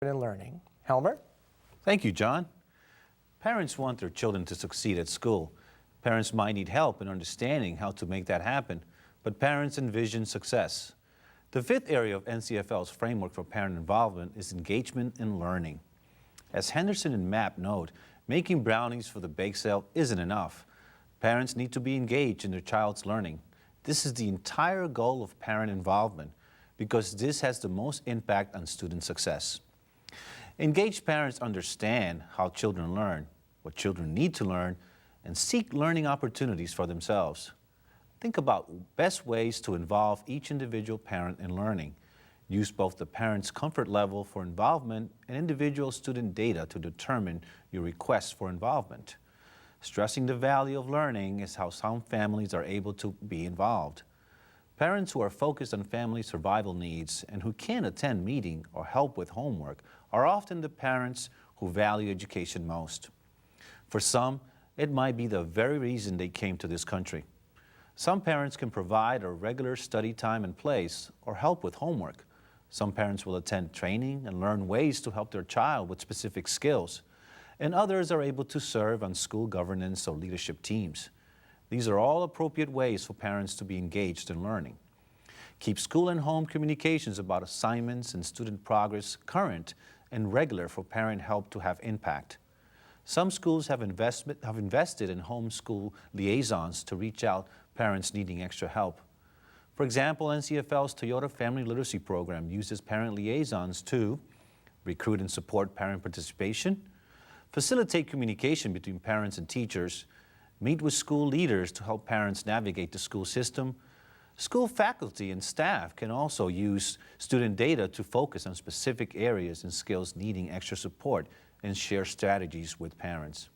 and learning. Helmer? Thank you, John. Parents want their children to succeed at school. Parents might need help in understanding how to make that happen, but parents envision success. The fifth area of NCFL's framework for parent involvement is engagement in learning. As Henderson and Mapp note, making brownies for the bake sale isn't enough. Parents need to be engaged in their child's learning. This is the entire goal of parent involvement because this has the most impact on student success. Engaged parents understand how children learn, what children need to learn, and seek learning opportunities for themselves. Think about best ways to involve each individual parent in learning. Use both the parent's comfort level for involvement and individual student data to determine your request for involvement. Stressing the value of learning is how some families are able to be involved. Parents who are focused on family survival needs and who can't attend meeting or help with homework are often the parents who value education most. For some, it might be the very reason they came to this country. Some parents can provide a regular study time and place or help with homework. Some parents will attend training and learn ways to help their child with specific skills. And others are able to serve on school governance or leadership teams. These are all appropriate ways for parents to be engaged in learning. Keep school and home communications about assignments and student progress current and regular for parent help to have impact. Some schools have invested in homeschool liaisons to reach out parents needing extra help. For example, NCFL's Toyota Family Literacy Program uses parent liaisons to recruit and support parent participation, facilitate communication between parents and teachers, meet with school leaders to help parents navigate the school system. School faculty and staff can also use student data to focus on specific areas and skills needing extra support and share strategies with parents.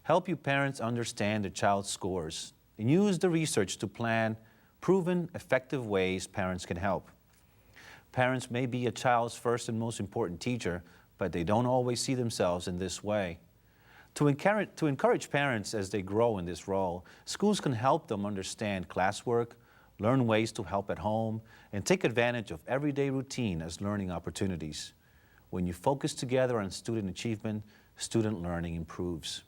Help your parents understand their child's scores and use the research to plan proven, effective ways parents can help. Parents may be a child's first and most important teacher, but they don't always see themselves in this way. To encourage parents as they grow in this role, schools can help them understand classwork, learn ways to help at home, and take advantage of everyday routine as learning opportunities. When you focus together on student achievement, student learning improves.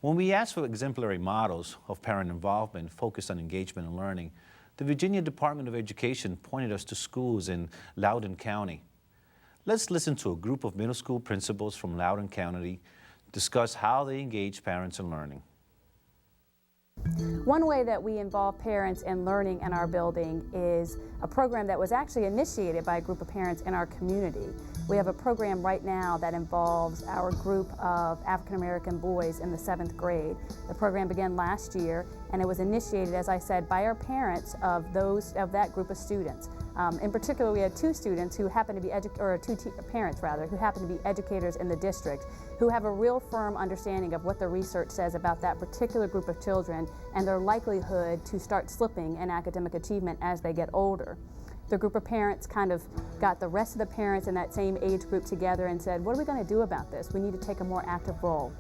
When we asked for exemplary models of parent involvement focused on engagement and learning, the Virginia Department of Education pointed us to schools in Loudoun County. Let's listen to a group of middle school principals from Loudoun County discuss how they engage parents in learning. One way that we involve parents in learning in our building is a program that was actually initiated by a group of parents in our community. We have a program right now that involves our group of African American boys in the 7th grade. The program began last year and it was initiated, as I said, by our parents of that group of students. In particular, we had two students who happen to be parents who happen to be educators in the district who have a real firm understanding of what the research says about that particular group of children and their likelihood to start slipping in academic achievement as they get older. The group of parents kind of got the rest of the parents in that same age group together and said, what are we going to do about this? We need to take a more active role.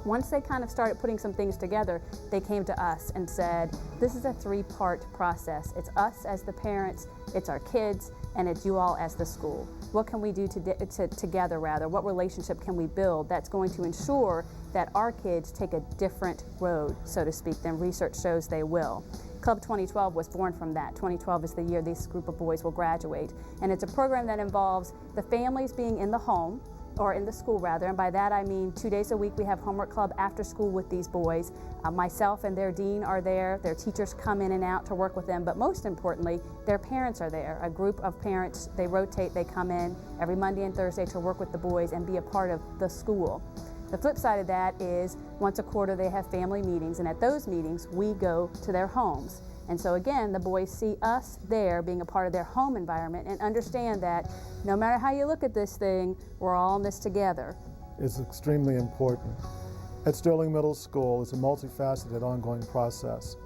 Once they kind of started putting some things together, they came to us and said, this is a 3-part process. It's us as the parents, it's our kids, and it's you all as the school. What can we do together, rather? What relationship can we build that's going to ensure that our kids take a different road, so to speak, than research shows they will? Club 2012 was born from that. 2012 is the year this group of boys will graduate. And it's a program that involves the families being in the home, or in the school rather, and by that I mean 2 days a week we have homework club after school with these boys. Myself and their dean are there, their teachers come in and out to work with them, but most importantly, their parents are there. A group of parents, they rotate, they come in every Monday and Thursday to work with the boys and be a part of the school. The flip side of that is once a quarter they have family meetings, and at those meetings we go to their homes. And so again, the boys see us there being a part of their home environment and understand that no matter how you look at this thing, we're all in this together. It's extremely important. At Sterling Middle School, it's a multifaceted ongoing process.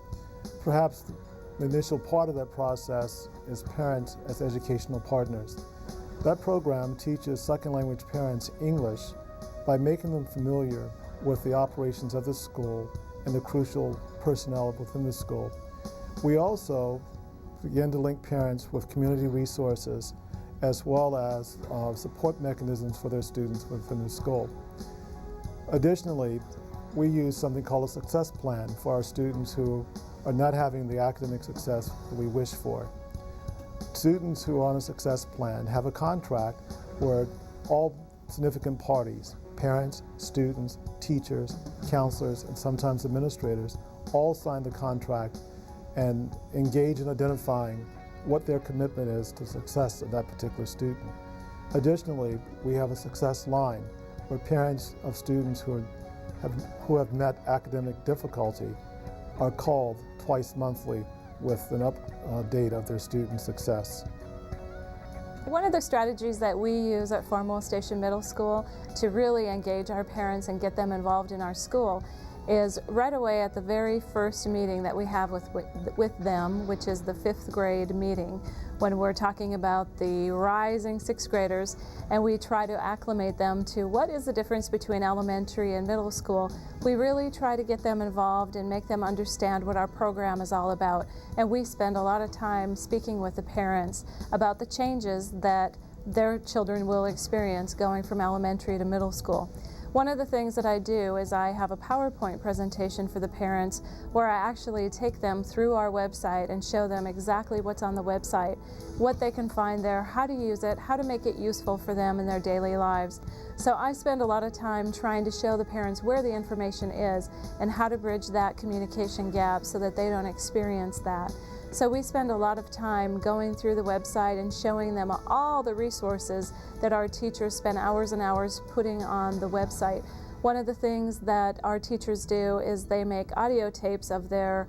Perhaps the initial part of that process is parents as educational partners. That program teaches second language parents English by making them familiar with the operations of the school and the crucial personnel within the school. We also begin to link parents with community resources as well as support mechanisms for their students within the school. Additionally, we use something called a success plan for our students who are not having the academic success that we wish for. Students who are on a success plan have a contract where all significant parties, parents, students, teachers, counselors, and sometimes administrators, all sign the contract and engage in identifying what their commitment is to success of that particular student. Additionally, we have a success line where parents of students who have met academic difficulty are called twice monthly with an update of their student success. One of the strategies that we use at Farmwell Station Middle School to really engage our parents and get them involved in our school is right away at the very first meeting that we have with them, which is the 5th grade meeting, when we're talking about the rising 6th graders, and we try to acclimate them to what is the difference between elementary and middle school. We really try to get them involved and make them understand what our program is all about, and we spend a lot of time speaking with the parents about the changes that their children will experience going from elementary to middle school. One of the things that I do is I have a PowerPoint presentation for the parents where I actually take them through our website and show them exactly what's on the website, what they can find there, how to use it, how to make it useful for them in their daily lives. So I spend a lot of time trying to show the parents where the information is and how to bridge that communication gap so that they don't experience that. So we spend a lot of time going through the website and showing them all the resources that our teachers spend hours and hours putting on the website. One of the things that our teachers do is they make audio tapes of their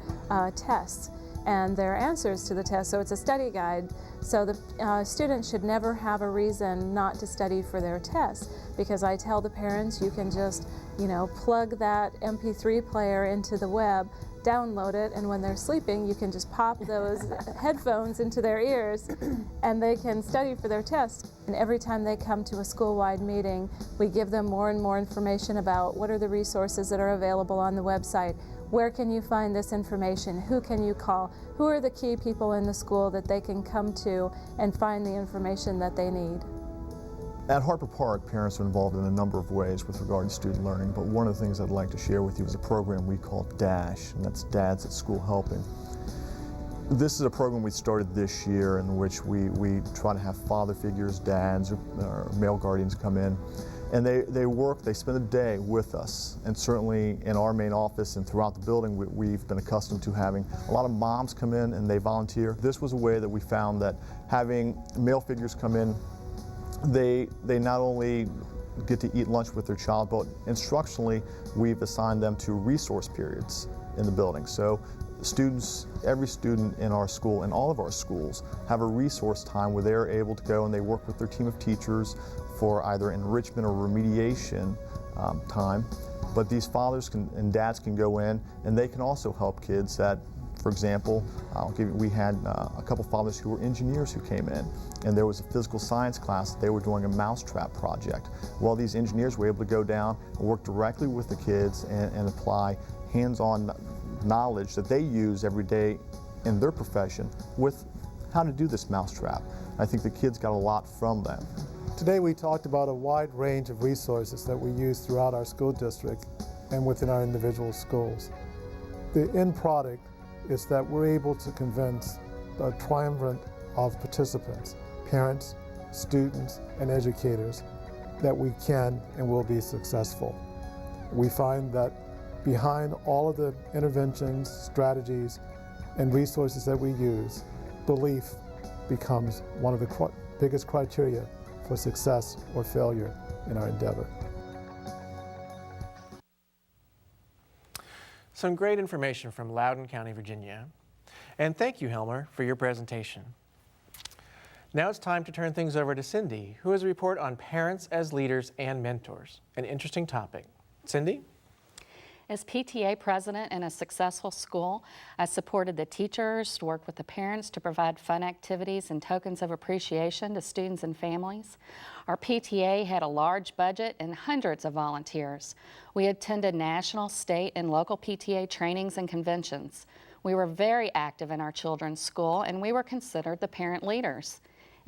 tests and their answers to the test. So it's a study guide. So the students should never have a reason not to study for their test, because I tell the parents you can just, plug that MP3 player into the web, download it, and when they're sleeping you can just pop those headphones into their ears and they can study for their test. And every time they come to a school-wide meeting, we give them more and more information about what are the resources that are available on the website, where can you find this information, who can you call, who are the key people in the school that they can come to and find the information that they need. At Harper Park, parents are involved in a number of ways with regard to student learning, but one of the things I'd like to share with you is a program we call DASH, and that's Dads at School Helping. This is a program we started this year in which we try to have father figures, dads, or male guardians come in, and they spend a day with us. And certainly in our main office and throughout the building, we've been accustomed to having a lot of moms come in and they volunteer. This was a way that we found that having male figures come in, they not only get to eat lunch with their child, but instructionally we've assigned them to resource periods in the building. So students, every student in our school, in all of our schools, have a resource time where they're able to go and they work with their team of teachers for either enrichment or remediation time. But these fathers and dads can go in and they can also help kids that, for example, we had a couple fathers who were engineers who came in, and there was a physical science class. They were doing a mousetrap project. Well, these engineers were able to go down and work directly with the kids and apply hands-on knowledge that they use every day in their profession with how to do this mousetrap. I think the kids got a lot from them. Today we talked about a wide range of resources that we use throughout our school district and within our individual schools. The end product is that we're able to convince a triumvirate of participants, parents, students, and educators, that we can and will be successful. We find that behind all of the interventions, strategies, and resources that we use, belief becomes one of the biggest criteria for success or failure in our endeavor. Some great information from Loudoun County, Virginia. And thank you, Helmer, for your presentation. Now it's time to turn things over to Cindy, who has a report on parents as leaders and mentors, an interesting topic. Cindy? As PTA president in a successful school, I supported the teachers, worked with the parents to provide fun activities and tokens of appreciation to students and families. Our PTA had a large budget and hundreds of volunteers. We attended national, state, and local PTA trainings and conventions. We were very active in our children's school, and we were considered the parent leaders.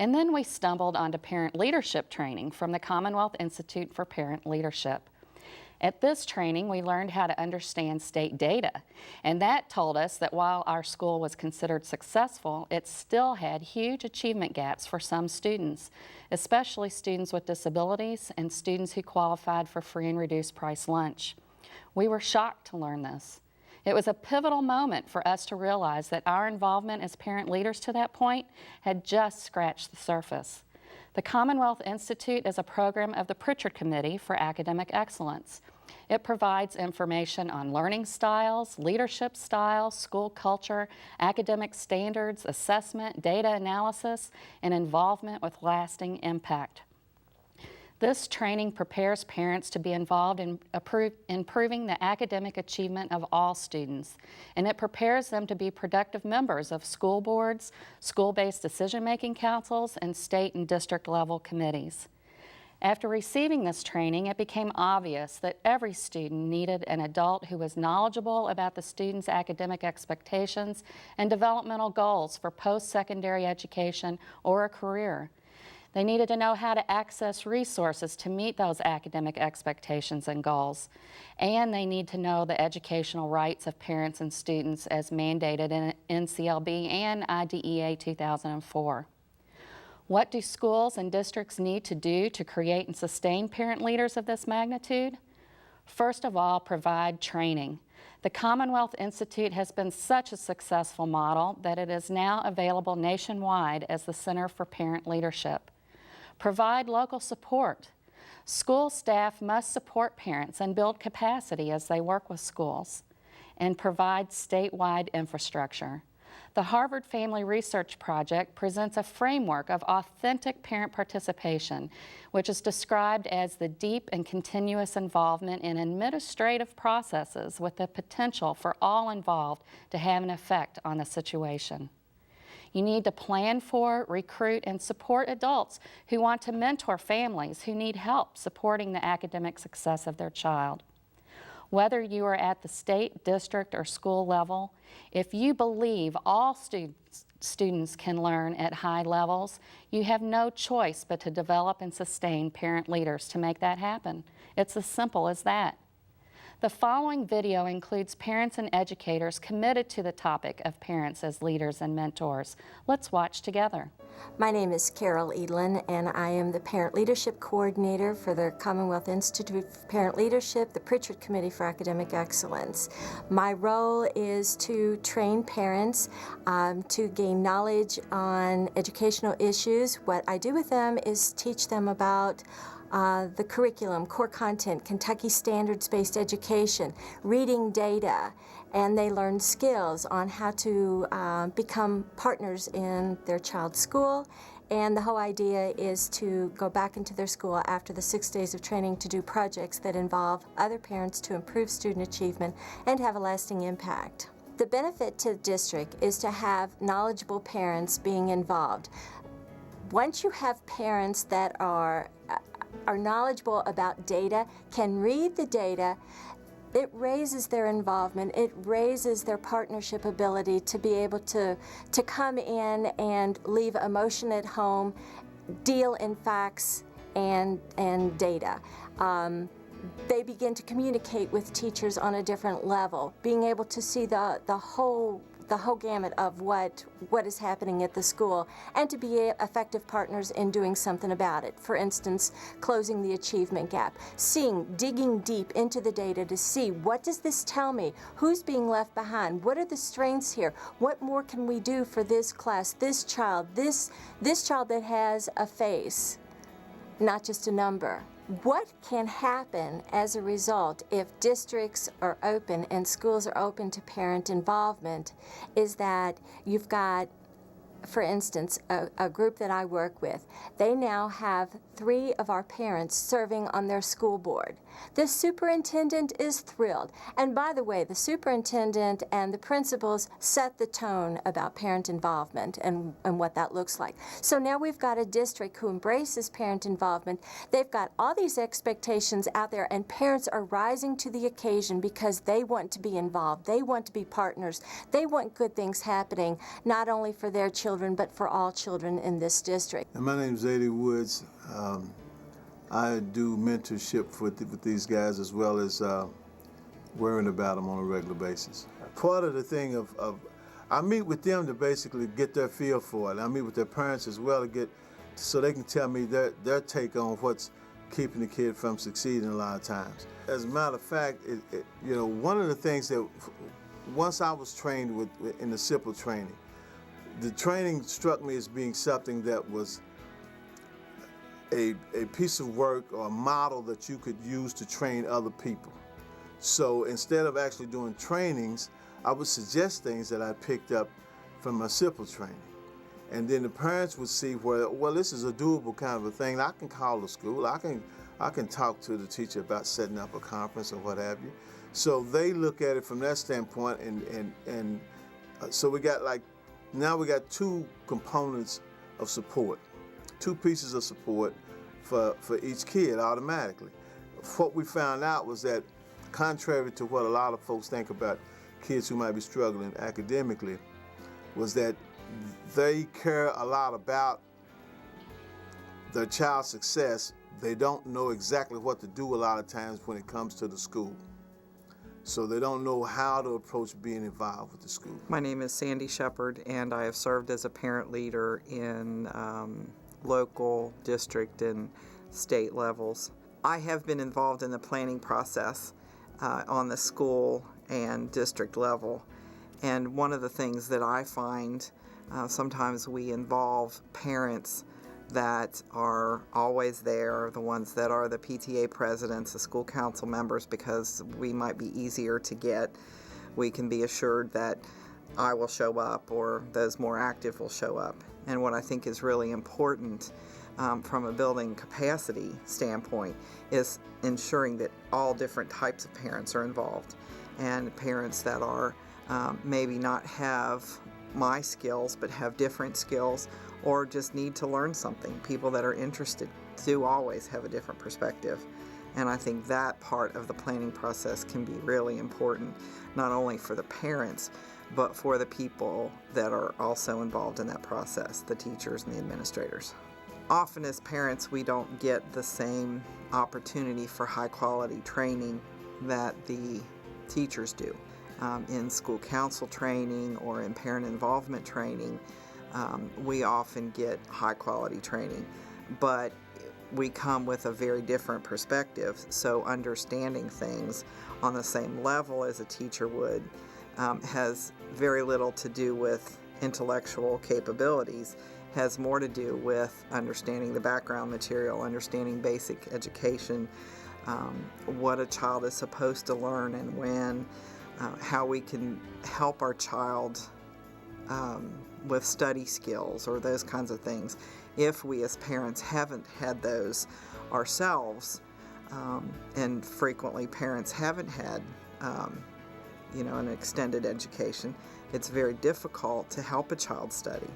And then we stumbled onto parent leadership training from the Commonwealth Institute for Parent Leadership. At this training, we learned how to understand state data, and that told us that while our school was considered successful, it still had huge achievement gaps for some students, especially students with disabilities and students who qualified for free and reduced price lunch. We were shocked to learn this. It was a pivotal moment for us to realize that our involvement as parent leaders to that point had just scratched the surface. The Commonwealth Institute is a program of the Pritchard Committee for Academic Excellence. It provides information on learning styles, leadership styles, school culture, academic standards, assessment, data analysis, and involvement with lasting impact. This training prepares parents to be involved in improving the academic achievement of all students, and it prepares them to be productive members of school boards, school-based decision-making councils, and state and district level committees. After receiving this training, it became obvious that every student needed an adult who was knowledgeable about the student's academic expectations and developmental goals for post-secondary education or a career. They needed to know how to access resources to meet those academic expectations and goals. And they need to know the educational rights of parents and students as mandated in NCLB and IDEA 2004. What do schools and districts need to do to create and sustain parent leaders of this magnitude? First of all, provide training. The Commonwealth Institute has been such a successful model that it is now available nationwide as the Center for Parent Leadership. Provide local support. School staff must support parents and build capacity as they work with schools. And provide statewide infrastructure. The Harvard Family Research Project presents a framework of authentic parent participation, which is described as the deep and continuous involvement in administrative processes with the potential for all involved to have an effect on the situation. You need to plan for, recruit, and support adults who want to mentor families who need help supporting the academic success of their child. Whether you are at the state, district, or school level, if you believe all students can learn at high levels, you have no choice but to develop and sustain parent leaders to make that happen. It's as simple as that. The following video includes parents and educators committed to the topic of parents as leaders and mentors. Let's watch together. My name is Carol Edelen, and I am the Parent Leadership Coordinator for the Commonwealth Institute for Parent Leadership, the Pritchard Committee for Academic Excellence. My role is to train parents to gain knowledge on educational issues. What I do with them is teach them about the curriculum, core content, Kentucky standards-based education, reading data, and they learn skills on how to become partners in their child's school. And the whole idea is to go back into their school after the 6 days of training to do projects that involve other parents to improve student achievement and have a lasting impact. The benefit to the district is to have knowledgeable parents being involved. Once you have parents that are knowledgeable about data, can read the data, it raises their involvement, it raises their partnership ability to be able to come in and leave emotion at home, deal in facts and data. They begin to communicate with teachers on a different level, being able to see the whole gamut of what is happening at the school, and to be effective partners in doing something about it. For instance, closing the achievement gap, digging deep into the data to see, what does this tell me? Who's being left behind? What are the strengths here? What more can we do for this class, this child that has a face, not just a number? What can happen as a result if districts are open and schools are open to parent involvement is that you've got, for instance, a group that I work with. They now have 3 of our parents serving on their school board. The superintendent is thrilled. And by the way, the superintendent and the principals set the tone about parent involvement and what that looks like. So now we've got a district who embraces parent involvement. They've got all these expectations out there, and parents are rising to the occasion because they want to be involved. They want to be partners. They want good things happening, not only for their children, but for all children in this district. And my name is Eddie Woods. I do mentorship with these guys, as well as worrying about them on a regular basis. Part of the thing of I meet with them to basically get their feel for it. I meet with their parents as well so they can tell me their take on what's keeping the kid from succeeding a lot of times. As a matter of fact, one of the things that once I was trained in the simple training, the training struck me as being something that was a piece of work or a model that you could use to train other people. So instead of actually doing trainings, I would suggest things that I picked up from my simple training. And then the parents would see well, this is a doable kind of a thing. I can call the school. I can talk to the teacher about setting up a conference or what have you. So they look at it from that standpoint, and so now we got 2 components of support, 2 pieces of support for each kid automatically. What we found out was that, contrary to what a lot of folks think about kids who might be struggling academically, was that they care a lot about their child's success. They don't know exactly what to do a lot of times when it comes to the school. So they don't know how to approach being involved with the school. My name is Sande Shepard, and I have served as a parent leader in local, district, and state levels. I have been involved in the planning process on the school and district level. And one of the things that I find, sometimes we involve parents that are always there, the ones that are the PTA presidents, the school council members, because we might be easier to get. We can be assured that I will show up or those more active will show up. And what I think is really important from a building capacity standpoint is ensuring that all different types of parents are involved, and parents that are maybe not have my skills but have different skills or just need to learn something. People that are interested do always have a different perspective. And I think that part of the planning process can be really important, not only for the parents, but for the people that are also involved in that process, the teachers and the administrators. Often as parents, we don't get the same opportunity for high quality training that the teachers do. In school council training or in parent involvement training, we often get high quality training, but we come with a very different perspective. So understanding things on the same level as a teacher would has very little to do with intellectual capabilities, has more to do with understanding the background material, understanding basic education, what a child is supposed to learn and when, how we can help our child with study skills or those kinds of things. If we as parents haven't had those ourselves, and frequently parents haven't had an extended education, it's very difficult to help a child study.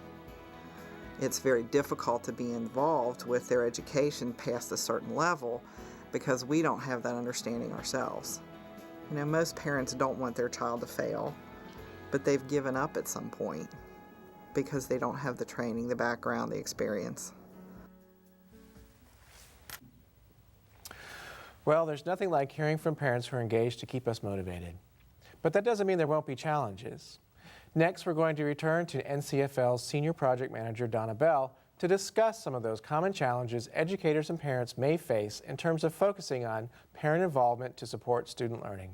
It's very difficult to be involved with their education past a certain level because we don't have that understanding ourselves. Most parents don't want their child to fail, but they've given up at some point because they don't have the training, the background, the experience. Well, there's nothing like hearing from parents who are engaged to keep us motivated. But that doesn't mean there won't be challenges. Next, we're going to return to NCFL's Senior Project Manager, Donna Bell, to discuss some of those common challenges educators and parents may face in terms of focusing on parent involvement to support student learning.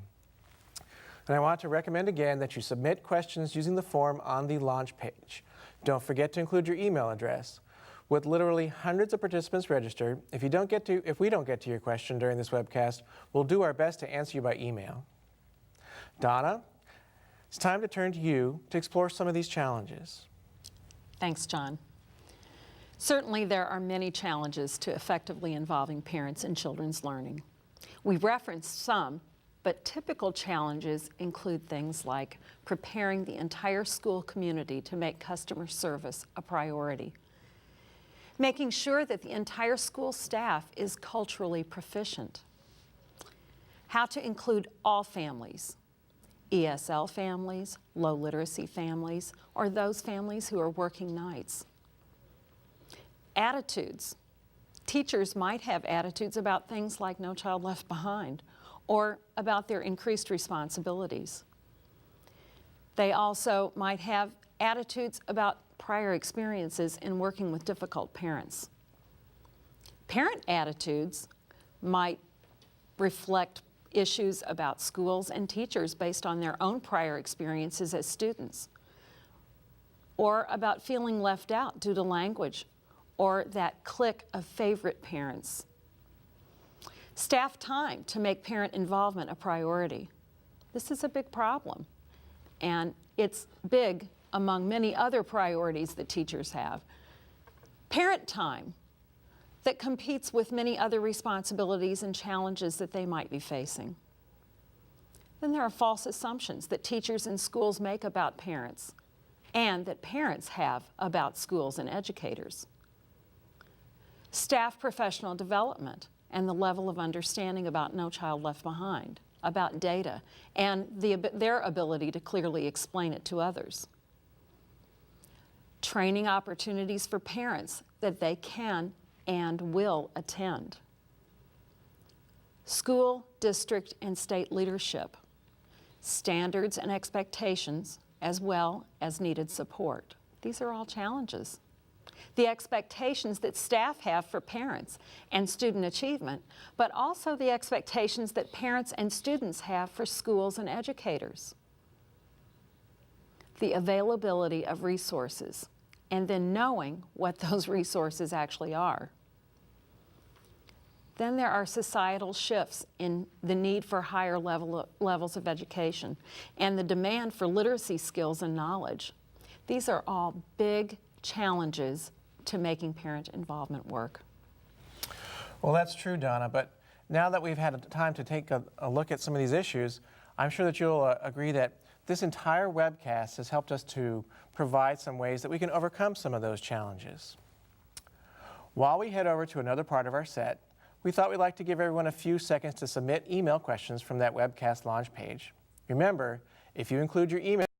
And I want to recommend again that you submit questions using the form on the launch page. Don't forget to include your email address. With literally hundreds of participants registered, if we don't get to your question during this webcast, we'll do our best to answer you by email. Donna, it's time to turn to you to explore some of these challenges. Thanks, John. Certainly, there are many challenges to effectively involving parents in children's learning. We referenced some, but typical challenges include things like preparing the entire school community to make customer service a priority, making sure that the entire school staff is culturally proficient, how to include all families, ESL families, low literacy families, or those families who are working nights. Attitudes. Teachers might have attitudes about things like No Child Left Behind or about their increased responsibilities. They also might have attitudes about prior experiences in working with difficult parents. Parent attitudes might reflect issues about schools and teachers based on their own prior experiences as students, or about feeling left out due to language or that clique of favorite parents. Staff time to make parent involvement a priority. This is a big problem, and it's big among many other priorities that teachers have. Parent time that competes with many other responsibilities and challenges that they might be facing. Then there are false assumptions that teachers in schools make about parents and that parents have about schools and educators. Staff professional development and the level of understanding about No Child Left Behind, about data, and their ability to clearly explain it to others. Training opportunities for parents that they can and will attend. School, district, and state leadership. Standards and expectations, as well as needed support. These are all challenges. The expectations that staff have for parents and student achievement, but also the expectations that parents and students have for schools and educators. The availability of resources, and then knowing what those resources actually are. Then there are societal shifts in the need for higher levels of education and the demand for literacy skills and knowledge. These are all big challenges to making parent involvement work. Well, that's true, Donna, but now that we've had time to take a look at some of these issues, I'm sure that you'll agree that this entire webcast has helped us to provide some ways that we can overcome some of those challenges. While we head over to another part of our set, we thought we'd like to give everyone a few seconds to submit email questions from that webcast launch page. Remember, if you include your email